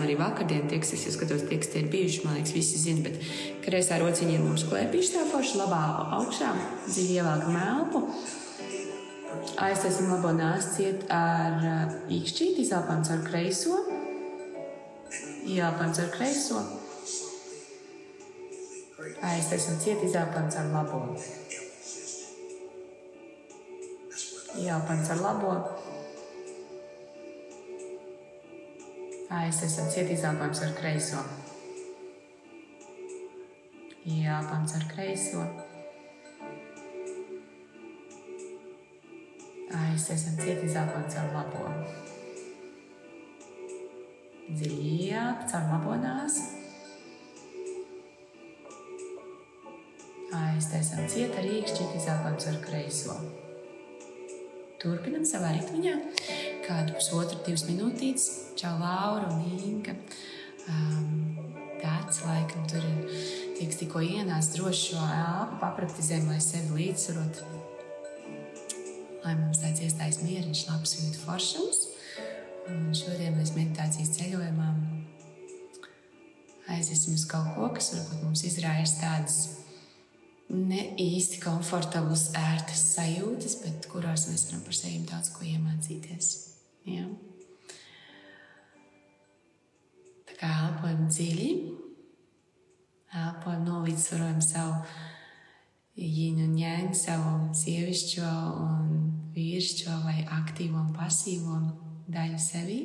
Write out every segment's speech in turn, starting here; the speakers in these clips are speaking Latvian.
arī vakardien tieks, es skatos, tie, kas tie ir bijuši, man liekas, visi zina, bet kreisā rociņa ir mums klēpīši tā forši, labā augšā, dziļi ievelkam elpu. Aiztaisim labo nāsi ciet ar īkšķīti, izelpām caur kreiso. Ieelpām caur kreiso. Aiztaisim ciet, izelpām caur labo. Ieelpām caur labo. Aiztaisim ciet, izelpām caur kreiso. Ieelpām caur kreiso. Aiztaisim ciet, izelpām caur labo. Dziļi ieelp caur labo nāsi. Aiztaisim ciet ar īkšķīti, izelpām caur kreiso. Turpinam savā ritmiņā. Kādu 1,5–2 minūtītes. Čau, Laura un Inga. Tāds laikam tur ir tie, kas tikko ienāc droši šo elpu, papraktizējam, lai sevi līdzsvarot. Lai mums tāds iestājas mieriņš, labs jūtu foršums. Un šodien mēs meditācijas ceļojumā aiziesim uz kaut ko, kas varbūt mums izraisa tādas ne īsti komfortablas, ērtas sajūtas, bet kurās mēs varam par sevi daudz ko iemācīties. Ja? Tā kā elpojam dziļi, elpojam, nolīdzsvarojam savu jin un yang, savu sievišķo un vīrišķo vai aktīvo un pasīvo daļu sevī.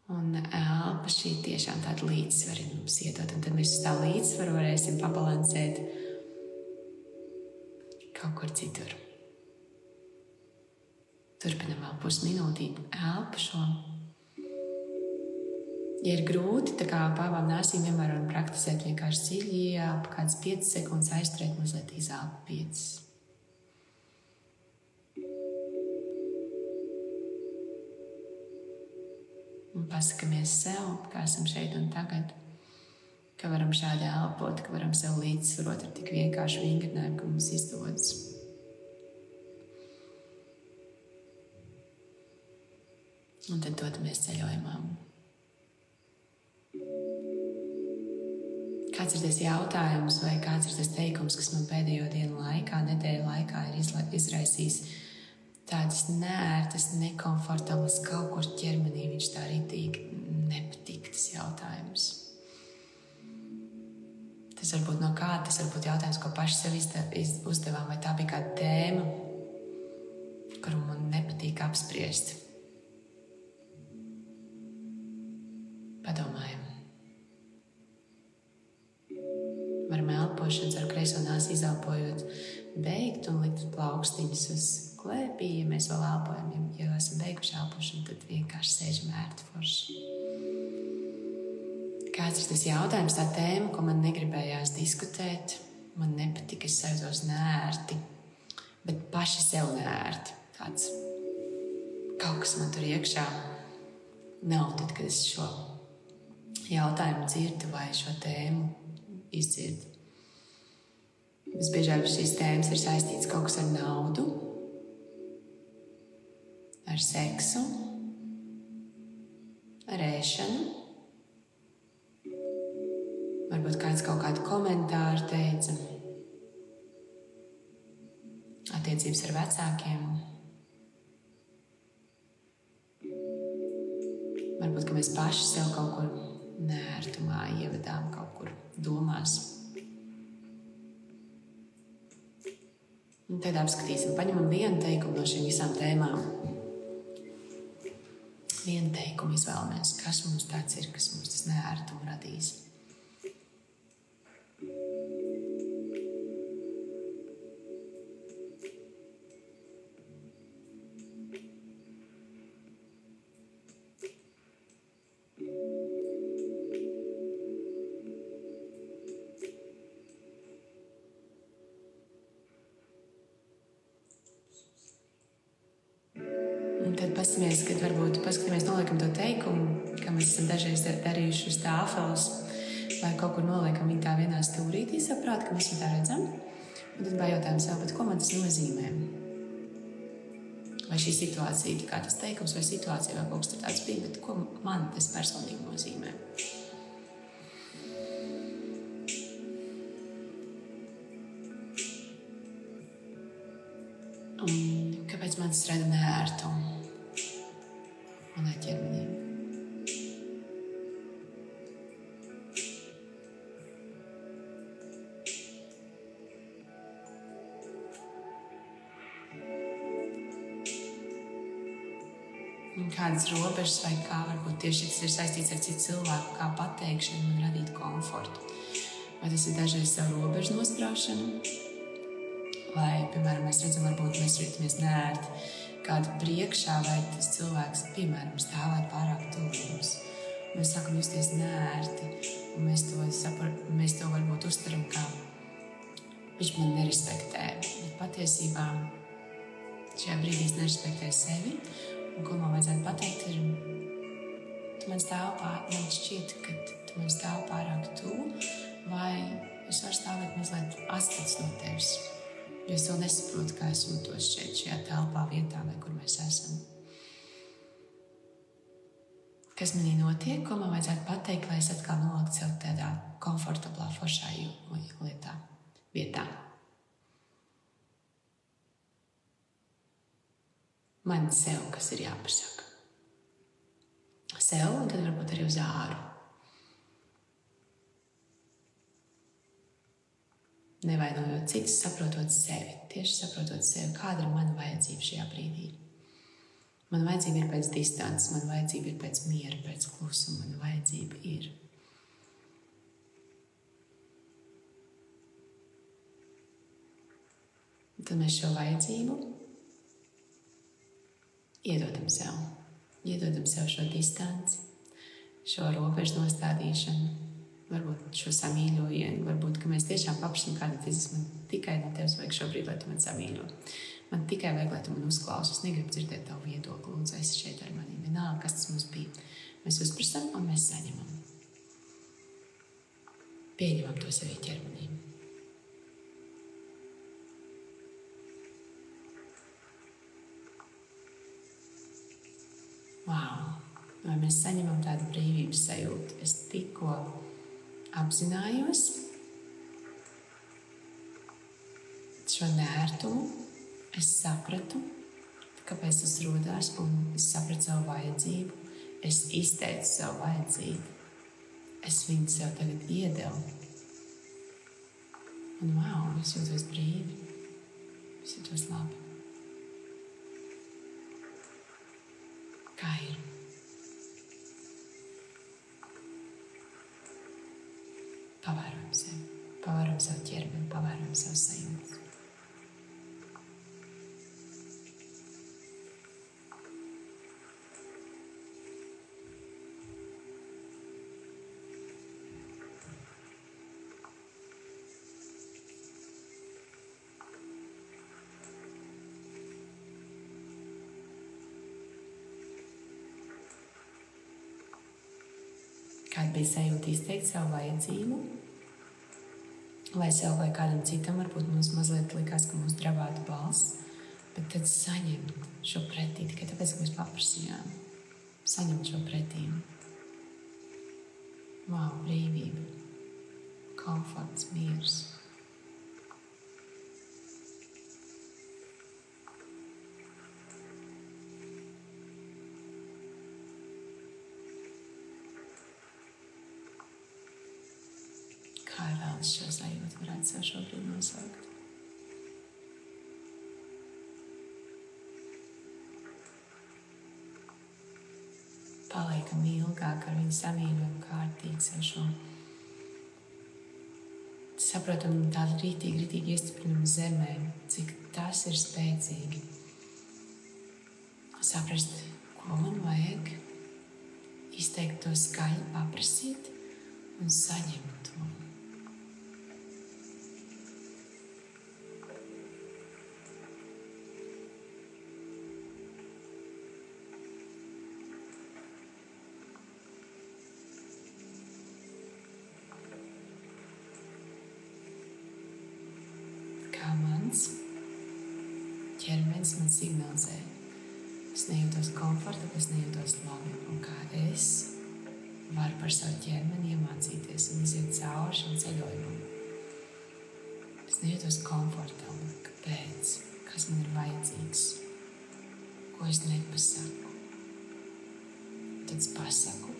Un elpa šī tiešām tāda līdzsvari mums iedot. Un tad mēs uz tā līdzsvaru varēsim pabalansēt kaut kur citur. Turpinam vēl pusminūtīti elpu šo. Ja ir grūti, tā kā pāvām nāsīm vienmēr varam praktizēt vienkārši dziļi ieelpu, kāds 5 sekundes aizturēt, mazliet izelpu 5. Un pasakamies sev, kā esam šeit un tagad, ka varam šādi elpot, ka varam sev līdzsvarot ar tik vienkāršu vingrinājumu, ka mums izdodas. Un tad dodamies ceļojumā. Kāds ir tas jautājums vai kāds ir tas teikums, kas man pēdējo dienu laikā, nedēļu laikā ir izraisījis tādas neērtas, nekomfortablas kaut kur ķermenī, viņš tā ritīgi nepatīk tas jautājums. Tas varbūt no kāda, tas varbūt jautājums, ko paši sev uzdevām, vai tā bija kāda tēma, kuru man nepatīk apspriest. Padomājam. Varam elpošanas ar kreiso nāsi izelpojot beigt un likt plaukstiņus uz klēpī. Ja mēs vēl elpojam, ja esam beiguši elpošanu, tad vienkārši sēžam ērti forši. Kāds ir tas jautājums, tā tēma, ko man negribējās diskutēt? Man nepatika, es sajūtos neērti, bet paši sev neērti. Tāds kaut kas man tur iekšā nav tad, kad es šo jautājumu dzirdu vai šo tēmu izdzirdu. Visbiežāk šīs tēmas ir saistītas kaut kas ar naudu, ar seksu, ar ēšanu. Varbūt kāds kaut kādu komentāru teica. Attiecības ar vecākiem. Varbūt, ka mēs paši sev kaut kur neērtumā ievedām kaut kur domās. Un tad apskatīsim, paņemam vienu teikumu no šīm visām tēmām. Vienu teikumu izvēlamies, kas mums tāds ir, kas mums tas neērtumu radīs. Un tad paskatāmies, noliekam to teikumu, kā mēs esam dažreiz darījuši uz tāfeles, vai kaut kur noliekam viņu tā vienā stūrītī saprāt, ka mēs viņu tā redzam. Un tad pajautājam sev, bet ko man tas nozīmē? vai šī situācija, kā tas teikums vai situācija vai kaut kas tur tāds bija, bet ko man tas personīgi nozīmē. Un kāpēc man tas rada neērtumu manai ķermenī? Un kādas robežas vai kā varbūt tieši tas ir saistīts ar citu cilvēku, kā pateikšanu man radīt komfortu. Vai tas ir dažreiz savu robežu nospraušana, vai, piemēram, mēs redzam, varbūt mēs jūtamies neērti kādu priekšā, vai tas cilvēks, piemēram, stāvēt pārāk tuvu mums. Mēs sākam justies neērti, un mēs to varbūt uztveram kā viņš man nerespektē. Bet patiesībā šajā brīdī es nerespektēju sevi. Un ko man vajadzētu pateikt ir, man šķiet, ka tu man stāv pārāk tuvu, vai es varu stāvēt mazliet atskats no tevis, jo es vēl nesaprotu, kā es jūtos šajā telpā, vietā, vai kur mēs esam. Kas manī notiek, ko man vajadzētu pateikt, lai es atkal noliktu sev tādā komfortablā, foršā vietā. Man sev, kas ir jāpasaka. Sev, un tad varbūt arī uz āru. Nevainojot citus, saprotot sevi. Tieši saprotot sevi, kāda ir mana vajadzība šajā brīdī. Mana vajadzība ir pēc distances, mana vajadzība ir pēc miera, pēc klusuma, mana vajadzība ir. Un tad mēs šo vajadzību iedodam sev šo distanci, šo robežu nostādīšanu, varbūt šo samīļojienu, varbūt, ka mēs tiešām paprašam kādam fiziski, man tikai no tevis vajag šobrīd, lai tu man samīļo. Man tikai vajag, lai tu man uzklausi, es negribu dzirdēt tavu viedokli, lūdzu, esi šeit ar maniem, vienalga, kas tas mums bija. Mēs uzprasam un mēs saņemam. Pieņemam to sevī ķermenī. Wow! Vai mēs saņemam tādu brīvības sajūtu? Es tikko apzinājos šo neērtumu, es sapratu, kāpēc tas rodās, un es sapratu savu vajadzību, es izteicu savu vajadzību, es viņu sev tagad iedevu. Un wow, es jūtos brīvi, es jūtos labi. Kā ir? Pavērojam sevi, pavērojam savu ķermeni, pavērojam savu sajūtu. Kāda bija sajūta izteikt savu vajadzību, lai sev vai kādam citam varbūt mums mazliet likās, ka mums dravātu balss, bet tad saņemt šo pretī, tikai tāpēc, ka mēs paprasījām. Saņemt šo pretī. Wow, brīvība, komforts, miers. Kā vēl es šo sajūtu varētu sev šobrīd nosaukt? Paliekam ilgāk ar viņu samīļojam kārtīgi sev šo. Saprotam tādu rītīgi iestiprinam zemē, cik tas ir spēcīgi. Saprast, ko man vajag, izteikt to skaļi, paprasīt un saņemt to. Kā mans ķermenis man signalizē, Es nejūtos komforta, es nejūtos labi. Un kā es varu par savu ķermeni iemācīties un iziet cauri šim ceļojumam. Es nejūtos komfortabli. Kāpēc? Kas man ir vajadzīgs? Ko es nepasaku? Tad es pasaku.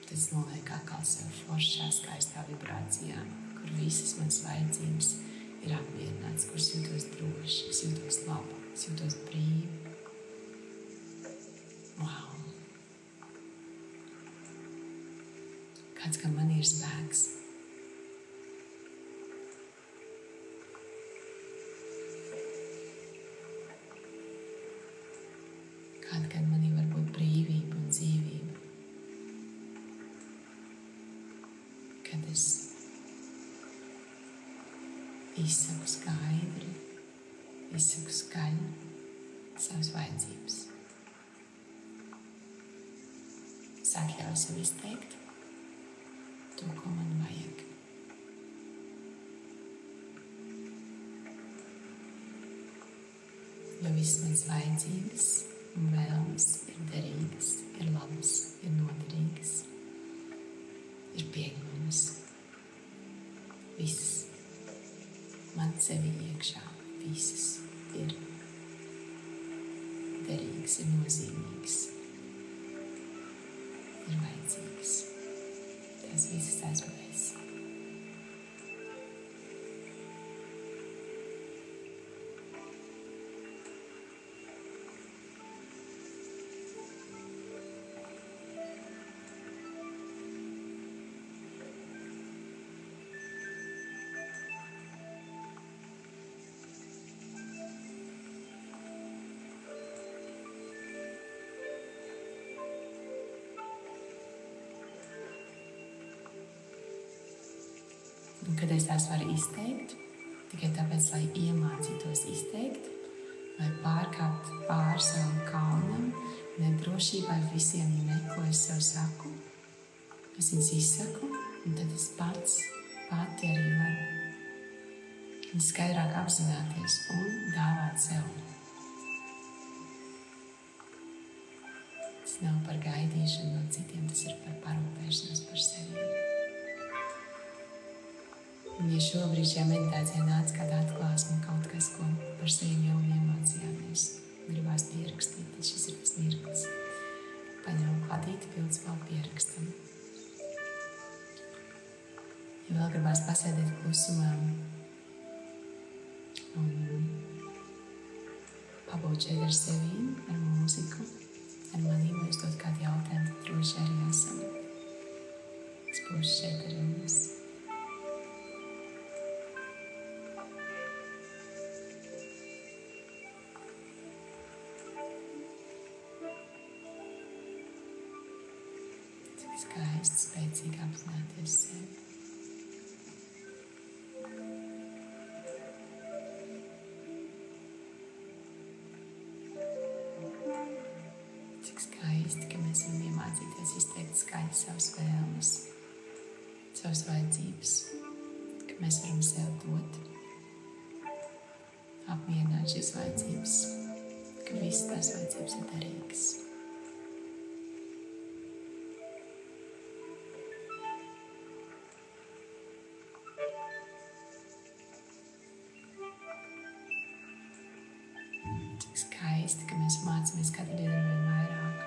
Tad es nolieku atkal sev foršā, skaistā vibrācijā, kur visas manas vajadzības ir apmierināts, kur es jūtos droši, es jūtos labi, es jūtos brīvi. Wow! Kāds, ka man ir spēks. Kāda, kad manī var būt brīvība un dzīvība. Kad es izsaku skaidri, izsaku skaļi savas vajadzības. Es atļauju sev izteikt to, ko man vajag. Jo visas manas vajadzības un vēlmes ir derīgas, ir labas, ir noderīgas, ir pieņemamas. Visas man sevi iekšā, visas ir derīgas, ir nozīmīgas, ir vajadzīgas. Tās visas esmu es. Un kad es tās varu izteikt, tikai tāpēc, lai iemācītos izteikt, lai pārkāpt pāri savam kaunam, nedrošībai, visiem ko es sev saku. Es viņus izsaku, un tad es pati arī varu skaidrāk apzināties un dāvāt sev. Tas nav par gaidīšanu no citiem, tas ir par parūpēšanos par sevi. Un ja šobrīd šajā meditācijā nāca kāda atklāsme, kaut kas, ko par sevi jau iemācījāmies, gribās pierakstīt, tad šis ir tas mirklis. Paņemam kladīti, pildspalvu pierakstam. Ja vēl gribās pasēdēt klusumā un pabūt šeit ar sevi, ar mūziku, ar manīm, uzdot kādu jautājumu, tad droši arī esam. Es būšu šeit ar jums. Skaisti, spēcīgi apzināties sevi. Cik skaisti, ka mēs varam iemācīties izteikt skaļi savas vēlmes, savas vajadzības, ka mēs varam sev dot, apmierināt šīs vajadzības, ka visas tās vajadzības ir derīgas. Skaisti, ka mēs mācāmies katru dienu vien vairāk.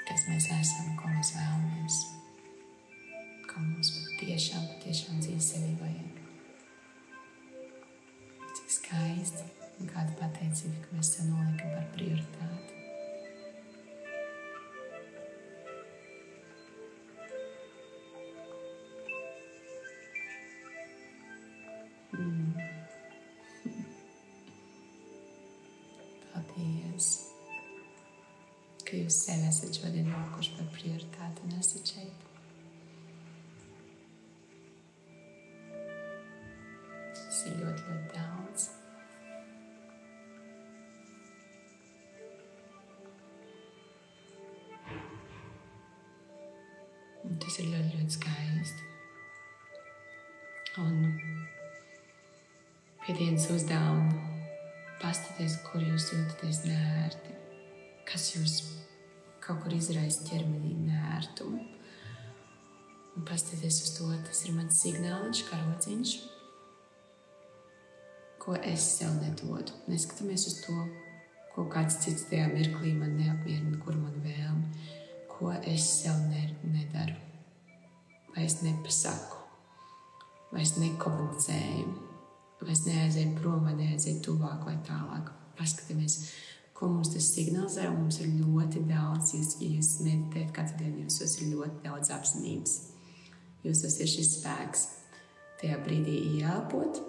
Kas mēs esam, ko mēs vēlamies, ko mums patiešām dzīves sevī vajag. Cik skaisti un kāda pateicība, ka mēs to noliekam par prioritāti. Paldies, ka jūs sevi esat šodien nolikuši par prioritāti un esat šeit. Tas ir ļoti, ļoti daudz. Un tas ir ļoti, ļoti skaisti. Un pie dienas uzdevuma. Paskaties, kur jūs jūtaties neērti. Kas jūs kaut kur izraisa ķermenī neērtumu. Un paskaties uz to, tas ir mans signāliņš, karociņš, ko es sev nedodu. Neskatāmies uz to, ko kāds cits tajā mirklī man neapmierina, kur man vēlme, ko es sev nedaru. Vai es nepasaku, vai es nekomunicēju, vai es neaizēju prom, vai neaizēju tuvāk vai tālāk. Paskatāmies, ko mums tas signalizē, un mums ir ļoti daudz, ja jūs meditējat katru dienu, jūsos ir ļoti daudz apzinības. Jūsos ir šis spēks tajā brīdī ieelpot,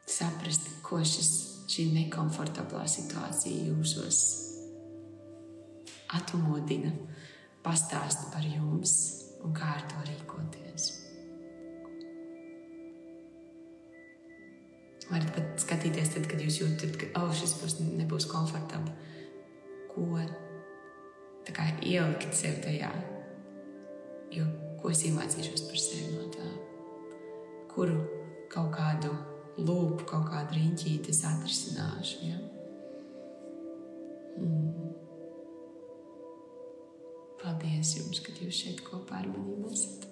saprast, ko šī nekomfortablā situācija jūsos atmodina, pastāst par jums un kā ar to rīkoties. Varat pat skatīties tad, kad jūs jūtat, ka šis nebūs komfortabli. Ko tā kā ielikt sev tajā, jo ko es iemācīšos par sevi no tā. Kuru kaut kādu lūpu, kaut kādu riņķīti es atrisināšu. Ja? Paldies jums, ka jūs šeit kopā ar maniem esat.